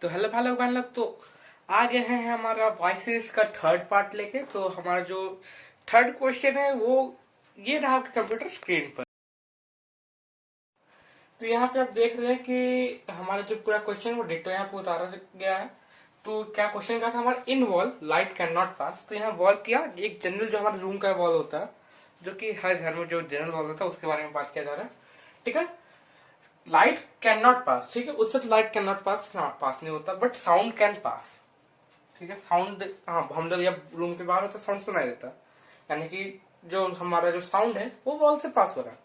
तो hello hello बहन लोग, तो आ गए हैं हमारा वॉइसेस का थर्ड पार्ट लेके। तो हमारा जो थर्ड क्वेश्चन है वो ये रहा कंप्यूटर स्क्रीन पर। तो यहाँ पे आप देख रहे हैं कि हमारा जो पूरा क्वेश्चन वो डिटो यहाँ पे उतारा गया है। तो क्या क्वेश्चन का था हमारा, in wall light can not pass. तो यहाँ वॉल किया एक जनरल जो हमारे रूम का वॉल होता है, जो कि हर घर में जो जनरल वॉल होता है उसके बारे में बात किया जा रहा है। ठीक है, लाइट कैन नॉट पास, ठीक है, उससे तो लाइट कैन नॉट पास पास नहीं होता, बट साउंड कैन पास। ठीक है, साउंड, हाँ, हम लोग जब रूम के बाहर होते साउंड सुनाई देता, यानी कि जो हमारा जो साउंड है वो वॉल से पास हो रहा है।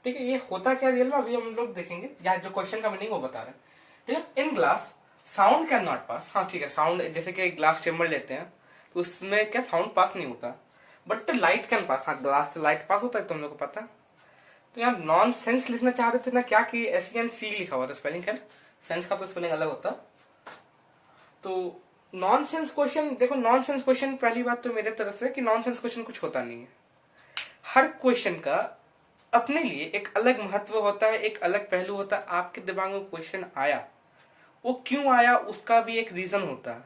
ठीक है, ये होता क्या रियल में अभी हम लोग देखेंगे, यहाँ जो क्वेश्चन का मीनिंग वो बता रहे हैं। ठीक है, in glass sound can not pass. हाँ ठीक है, साउंड जैसे कि ग्लास चेम्बर लेते हैं तो उसमें क्या साउंड पास नहीं होता, बट लाइट कैन पास। हाँ, ग्लास से लाइट पास होता है, तुम लोग को पता है। तो यहाँ नॉन सेंस लिखना चाह रहे थे ना, क्या कि SENC लिखा हुआ था स्पेलिंग का, सेंस का तो स्पेलिंग अलग होता। तो नॉनसेंस क्वेश्चन, देखो नॉनसेंस क्वेश्चन, पहली बात तो मेरे तरफ से कि नॉनसेंस क्वेश्चन कुछ होता नहीं है। हर क्वेश्चन का अपने लिए एक अलग महत्व होता है, एक अलग पहलू होता है। आपके दिमाग में क्वेश्चन आया, वो क्यों आया उसका भी एक रीजन होता है।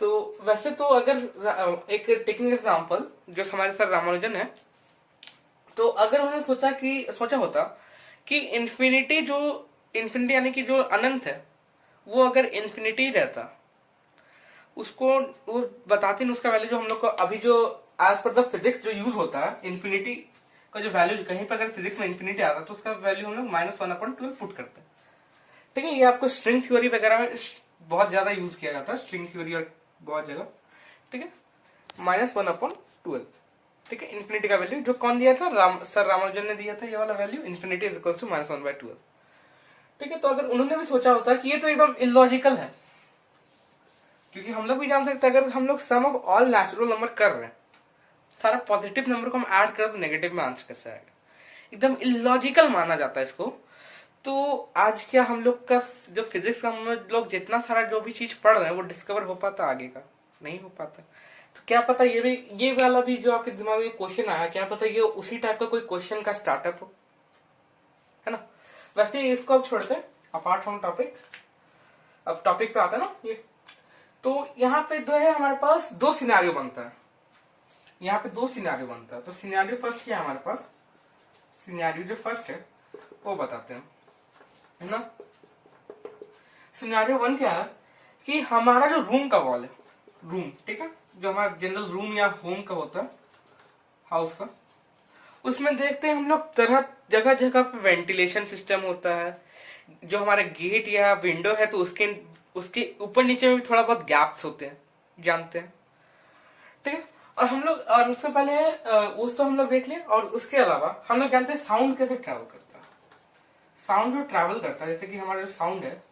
तो वैसे तो अगर एक टेकिंग एग्जांपल, जो हमारे सर रामानुजन है, तो अगर उन्होंने सोचा होता कि इन्फिनिटी यानी कि जो अनंत है वो अगर इन्फिनिटी रहता, उसको वो बताते नहीं उसका वैल्यू, जो हम लोग को अभी जो एज पर द फिजिक्स जो यूज होता है इन्फिनिटी का जो वैल्यू, कहीं पर अगर फिजिक्स में इन्फिनिटी आता है तो उसका वैल्यू हम लोग -1/12 पुट करते हैं। ठीक है, ये आपको स्ट्रिंग थ्योरी वगैरह में बहुत ज्यादा यूज किया जाता है, स्ट्रिंग थ्योरी और बहुत जगह। ठीक है, -1/12। ठीक है, इन्फिनिटी का वैल्यू जो कौन दिया था, सर रामानुजन ने दिया था ये वाला value, infinity is equal to -1/12। ठीक है, तो अगर उन्होंने भी सोचा होता कि ये तो एकदम इलॉजिकल है, क्योंकि हम लोग भी जान सकते हैं अगर हम लोग सम ऑफ ऑल नेचुरल नंबर कर रहे हैं, सारा पॉजिटिव नंबर को हम ऐड करें तो नेगेटिव में आंसर कैसे आएगा, एकदम इलॉजिकल माना जाता है इसको। तो आज क्या हम लोग का जो फिजिक्स का हम लोग जितना सारा जो भी चीज पढ़ रहे हैं वो डिस्कवर हो पाता, आगे का नहीं हो पाता। तो क्या पता ये वाला भी जो आपके दिमाग में क्वेश्चन आया, क्या पता ये उसी टाइप का कोई क्वेश्चन का स्टार्टअप हो, है ना। वैसे इसको अब छोड़ते हैं, अपार्ट फ्रॉम टॉपिक, अब टॉपिक पे आता है ना ये। तो यहाँ पे दो है, हमारे पास दो सिनेरियो बनता है, यहाँ पे दो सिनेरियो बनता है। तो सिनेरियो फर्स्ट क्या है हमारे पास, सिनेरियो जो फर्स्ट है वो बताते हैं, है ना। सिनेरियो 1 क्या है कि हमारा जो रूम का वॉल है, रूम, ठीक है, जो हमारा जनरल रूम या होम का होता है, हाउस का, उसमें देखते हैं हम लोग तरह जगह जगह पे वेंटिलेशन सिस्टम होता है। जो हमारे गेट या विंडो है तो उसके उसके ऊपर नीचे में भी थोड़ा बहुत गैप्स होते हैं, जानते हैं। ठीक है, और हम लोग, और उससे पहले उस तो हम लोग देख लिए, और उसके अलावा हम लोग जानते हैं साउंड कैसे ट्रैवल करता है। साउंड जो ट्रैवल करता है, जैसे कि हमारा जो साउंड है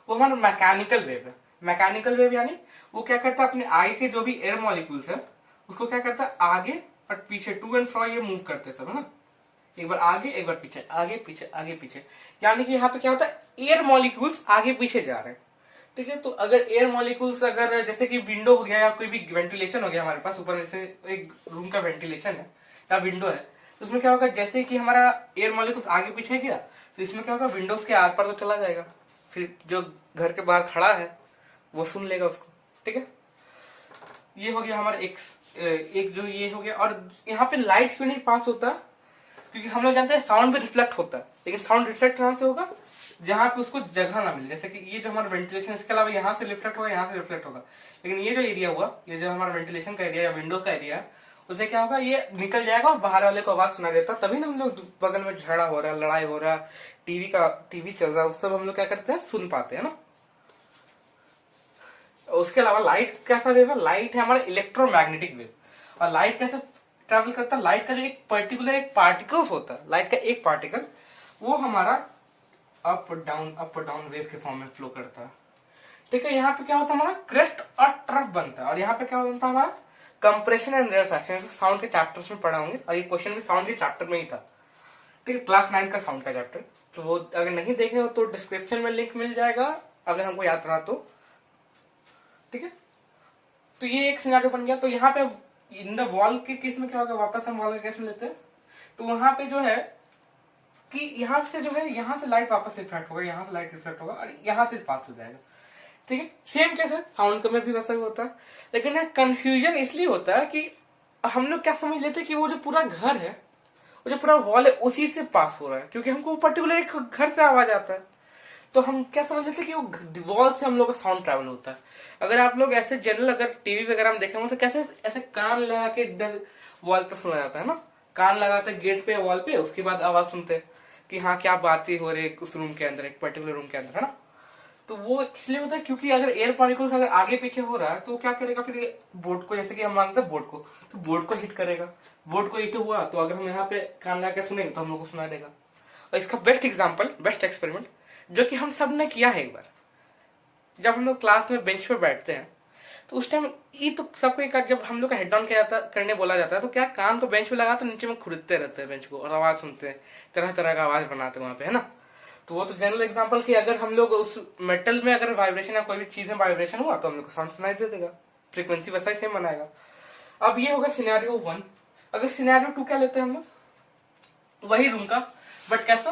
वो हमारा मैकेनिकल वेव है। मैकेनिकल वेव यानी वो क्या करता है, अपने आगे के जो भी एयर मॉलिक्यूल्स है उसको क्या करता है, आगे और पीछे, टू एंड फ्रो ये मूव करते हैं सब, है ना। एक बार आगे एक बार पीछे, आगे पीछे आगे पीछे, यानी कि यहाँ पे क्या होता है, एयर मॉलिक्यूल्स आगे पीछे जा रहे हैं। ठीक है, तो अगर एयर मॉलिक्यूल्स, अगर जैसे कि विंडो हो गया या कोई भी वेंटिलेशन हो गया हमारे पास ऊपर, जैसे एक रूम का वेंटिलेशन है या विंडो है, तो उसमें क्या होगा, जैसे कि हमारा एयर मॉलिक्यूल्स आगे पीछे गया तो इसमें क्या होगा, विंडोज के आर पार तो चला जाएगा, फिर जो घर के बाहर खड़ा है वो सुन लेगा उसको। ठीक है, ये हो गया हमारा एक जो ये हो गया। और यहाँ पे लाइट क्यों नहीं पास होता, क्योंकि हम लोग जानते हैं साउंड भी रिफ्लेक्ट होता है, लेकिन साउंड रिफ्लेक्ट कहां से होगा, जहां पे उसको जगह ना मिले। जैसे कि ये जो हमारा वेंटिलेशन, इसके अलावा यहाँ से रिफ्लेक्ट होगा, यहाँ से रिफ्लेक्ट होगा, लेकिन ये जो एरिया हुआ, ये जो हमारा वेंटिलेशन का एरिया या विंडो का एरिया है, उससे क्या होगा, ये निकल जाएगा और बाहर वाले को आवाज सुना देता। तभी ना हम लोग बगल में झगड़ा हो रहा है, लड़ाई हो रहा है, टीवी चल रहा है, उस सब हम लोग क्या करते हैं, सुन पाते हैं ना। उसके अलावा लाइट कैसा वेव है, लाइट है हमारा इलेक्ट्रोमैग्नेटिक वेव। और लाइट कैसे ट्रैवल करता है, लाइट का जो एक पर्टिकुलर एक पार्टिकल्स होता है, लाइट का एक पार्टिकल, वो हमारा अप डाउन वेव के फॉर्म में फ्लो करता है। ठीक है, यहाँ पे क्या होता है, हमारा क्रेस्ट और ट्रफ बनता है। और यहाँ पे क्या बनता है, हमारा कंप्रेशन एंड रेयरफैक्शन, साउंड के चैप्टर्स में पढ़ा होंगे, और ये क्वेश्चन भी साउंड के चैप्टर में ही था। ठीक है, क्लास 9 का साउंड का चैप्टर, तो वो अगर नहीं देखे हो तो डिस्क्रिप्शन में लिंक मिल जाएगा, अगर हमको याद रहा तो। ठीक है, तो ये एक सिनेरियो बन गया। तो यहाँ पे इन द वॉल के केस में क्या होगा, वापस हम वॉल के केस में लेते हैं, तो वहां पे जो है कि यहाँ से जो है, यहाँ से लाइट वापस रिफ्लेक्ट होगा, यहाँ से लाइट रिफ्लेक्ट होगा और यहाँ से पास हो जाएगा। ठीक है, सेम कैसे साउंड में भी वैसा ही होता है। लेकिन ना कंफ्यूजन इसलिए होता है कि हम लोग क्या समझ लेते हैं कि वो जो पूरा घर है, वो जो पूरा वॉल है, उसी से पास हो रहा है, क्योंकि हमको पर्टिकुलर एक घर से आवाज आता है, तो हम क्या समझ लेते हैं कि वो वॉल से हम लोग का साउंड ट्रैवल होता है। अगर आप लोग ऐसे जनरल अगर टीवी वगैरह में देखेंगे तो कैसे ऐसे कान लगा के इधर वॉल पर सुना जाता है ना, कान लगाते गेट पे वॉल पे, उसके बाद आवाज सुनते हैं कि हाँ क्या बातें हो रही है उस रूम के अंदर, एक पर्टिकुलर रूम के अंदर, है ना। तो वो इसलिए होता है क्योंकि अगर एयर पार्टिकल्स अगर आगे पीछे हो रहा है तो क्या करेगा, फिर बोर्ड को, जैसे कि हम मानते हैं बोर्ड को, तो बोर्ड को हिट करेगा। बोर्ड को हिट हुआ तो अगर हम यहाँ पे कान लगा के सुनेंगे तो हम लोग को सुना देगा। और इसका बेस्ट एग्जाम्पल, बेस्ट एक्सपेरिमेंट जो कि हम सब ने किया है एक बार, जब हम लोग क्लास में बेंच पे बैठते हैं तो उस टाइम ये तो सबको एक, जब हम लोग का हेड डाउन किया जाता करने बोला जाता है तो क्या कान को बेंच पे लगा तो नीचे में खुरदते रहते हैं बेंच को और आवाज सुनते हैं, तरह तरह का आवाज बनाते हैं वहां पे, है ना। तो वो तो जनरल एग्जांपल कि अगर हम लोग उस मेटल में अगर वाइब्रेशन या कोई भी चीज में वाइब्रेशन हुआ तो हम लोग को साउंड सुनाई दे देगा, फ्रीक्वेंसी वैसा ही सेम बनाएगा। अब ये होगा सिनेरियो 1। अगर सिनेरियो 2 क्या लेते हैं हम लोग, वही रूम का बट कैसा,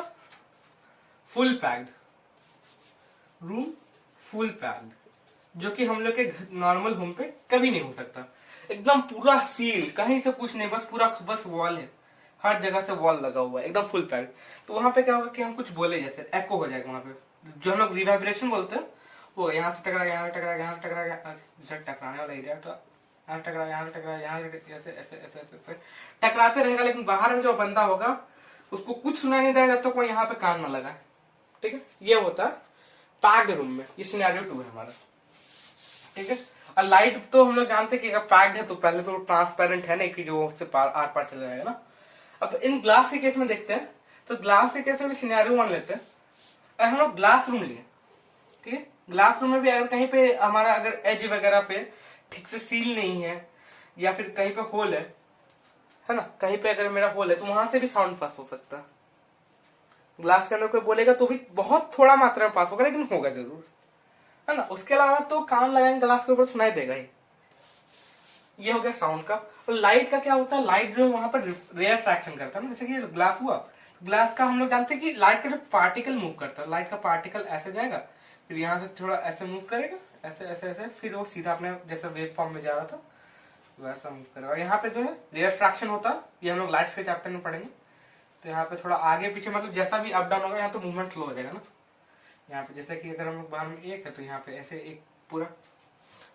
full packed room, full packed, जो कि हम लोग के नॉर्मल होम पे कभी नहीं हो सकता। एकदम पूरा सील, कहीं से कुछ नहीं, बस पूरा बस वॉल है, हर जगह से वॉल लगा हुआ है, एकदम फुल पैक्ड। तो वहां पे क्या होगा कि हम कुछ बोले जैसे एको हो जाएगा वहां पे, जो हम लोग रिवाइब्रेशन बोलते हैं, वो यहाँ से टकरा, यहाँ टकरा, यहाँ टकरा, जब टकराने वाला एरिया तो यहाँ टकरा, यहाँ टकरा, यहाँ ऐसे ऐसे ऐसे ऐसे टकराते रहेगा। लेकिन बाहर में जो बंदा होगा उसको कुछ सुनाई नहीं देगा जब तक वो यहाँ पे कान न लगा। ठीक है, ये होता है पैक्ड रूम में। ये सिनेरियो 2 है हमारा। ठीक है, और लाइट तो हम लोग जानते हैं कि अगर पैक्ड है तो पहले तो ट्रांसपेरेंट है नहीं कि जो उससे आर पार चला जाएगा ना। अब इन ग्लास के केस में देखते हैं, तो ग्लास के केस में भी सिनेरियो 1 लेते हैं। अगर हम लोग ग्लास रूम लिए, ठीक है, ग्लास रूम में भी अगर कहीं पे हमारा अगर एज वगैरह पे ठीक से सील नहीं है या फिर कहीं पे होल है ना, कहीं पे अगर मेरा होल है तो वहां से भी साउंड पास हो सकता है। ग्लास के अंदर कोई बोलेगा तो भी बहुत थोड़ा मात्रा में पास होगा, लेकिन होगा जरूर, है ना। उसके अलावा तो कान लगाएंगे ग्लास के ऊपर सुनाई देगा ही। ये हो गया साउंड का। और लाइट का क्या होता है, लाइट जो है वहां पर रेयर फ्रैक्शन करता है ना, जैसे कि ग्लास हुआ, ग्लास का हम लोग जानते हैं कि लाइट का जो पार्टिकल मूव करता है, लाइट का पार्टिकल ऐसे जाएगा, फिर यहाँ से थोड़ा ऐसे मूव करेगा, ऐसे ऐसे ऐसे, फिर वो सीधा अपने जैसे वेव फॉर्म में जा रहा था वैसा मूव करेगा। और यहाँ पे जो है रेयर फ्रैक्शन होता है, ये हम लोग लाइट्स के चैप्टर में पढ़ेंगे। तो यहाँ पे थोड़ा आगे पीछे, मतलब जैसा भी अप डाउन होगा यहाँ तो मूवमेंट स्लो हो जाएगा ना। यहाँ पे जैसे कि अगर हम लोग बाहर में एक है तो यहाँ पे ऐसे एक पूरा,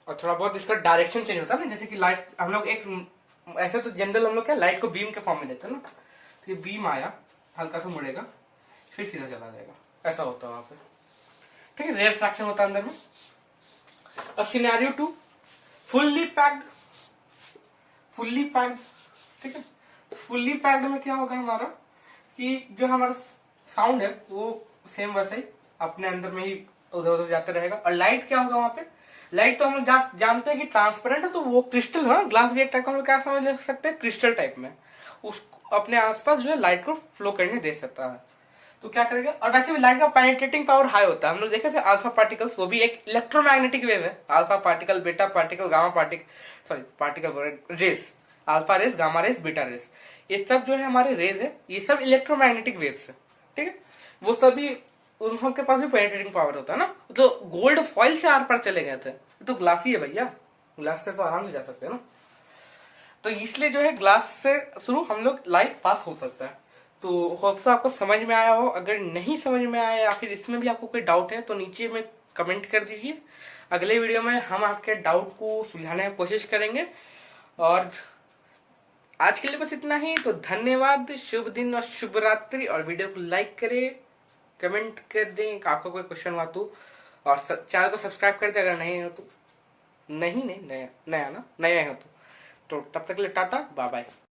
और थोड़ा बहुत इसका डायरेक्शन चेंज होता है ना, जैसे कि लाइट हम लोग एक ऐसे तो जनरल हम लोग क्या लाइट को बीम के फॉर्म में देते हैं ना, तो ये बीम आया, हल्का सा मुड़ेगा, फिर सीधा चला जाएगा, ऐसा होता है वहां पे। ठीक है, रेयर फ्रैक्शन होता है अंदर में। और scenario 2 fully packed, fully packed. ठीक है, फुल्ली पैक्ड में क्या होगा हमारा कि जो हमारा साउंड है वो सेम वैसे ही अपने अंदर में ही उधर उधर जाते रहेगा। और लाइट क्या होगा वहां पे, लाइट तो हम लोग जानते हैं कि ट्रांसपेरेंट है, तो वो क्रिस्टल है, ग्लास भी एक टाइप का हम लोग क्या समझ सकते हैं, क्रिस्टल टाइप में उस अपने आसपास जो है लाइट को फ्लो करने दे सकता है। तो क्या करेगा, और वैसे भी लाइट का पेनिट्रेटिंग पावर हाई होता है। हम लोग देखे थे अल्फा पार्टिकल्स, वो भी एक इलेक्ट्रोमैग्नेटिक वेव है। Alpha particle, beta particle, gamma particle, sorry particle rays, alpha rays, gamma rays, beta rays, ये सब जो है हमारे रेज है, ये सब इलेक्ट्रोमैग्नेटिक वेव्स है। ठीक है, वो सभी उनके पास भी पेनिट्रेटिंग पावर होता है ना। तो गोल्ड फॉइल से आर पार चले गए थे, तो ग्लास ही है भैया, ग्लास से तो आराम से जा सकते हैं ना। तो इसलिए जो है ग्लास से शुरू हम लोग लाइट पास हो सकता है। तो होप्स आपको समझ में आया हो। अगर नहीं समझ में आया या फिर इसमें भी आपको कोई डाउट है तो नीचे में कमेंट कर दीजिए। अगले वीडियो में हम आपके डाउट को सुलझाने की कोशिश करेंगे। और आज के लिए बस इतना ही। तो धन्यवाद, शुभ दिन और शुभ रात्रि। और वीडियो को लाइक करें, कमेंट कर दें आपका कोई क्वेश्चन हुआ तो, और चैनल को सब्सक्राइब कर दे अगर नहीं हो तो। नहीं नया ना, नया हो तो तब तक के लिए टाटा, बाय बाय।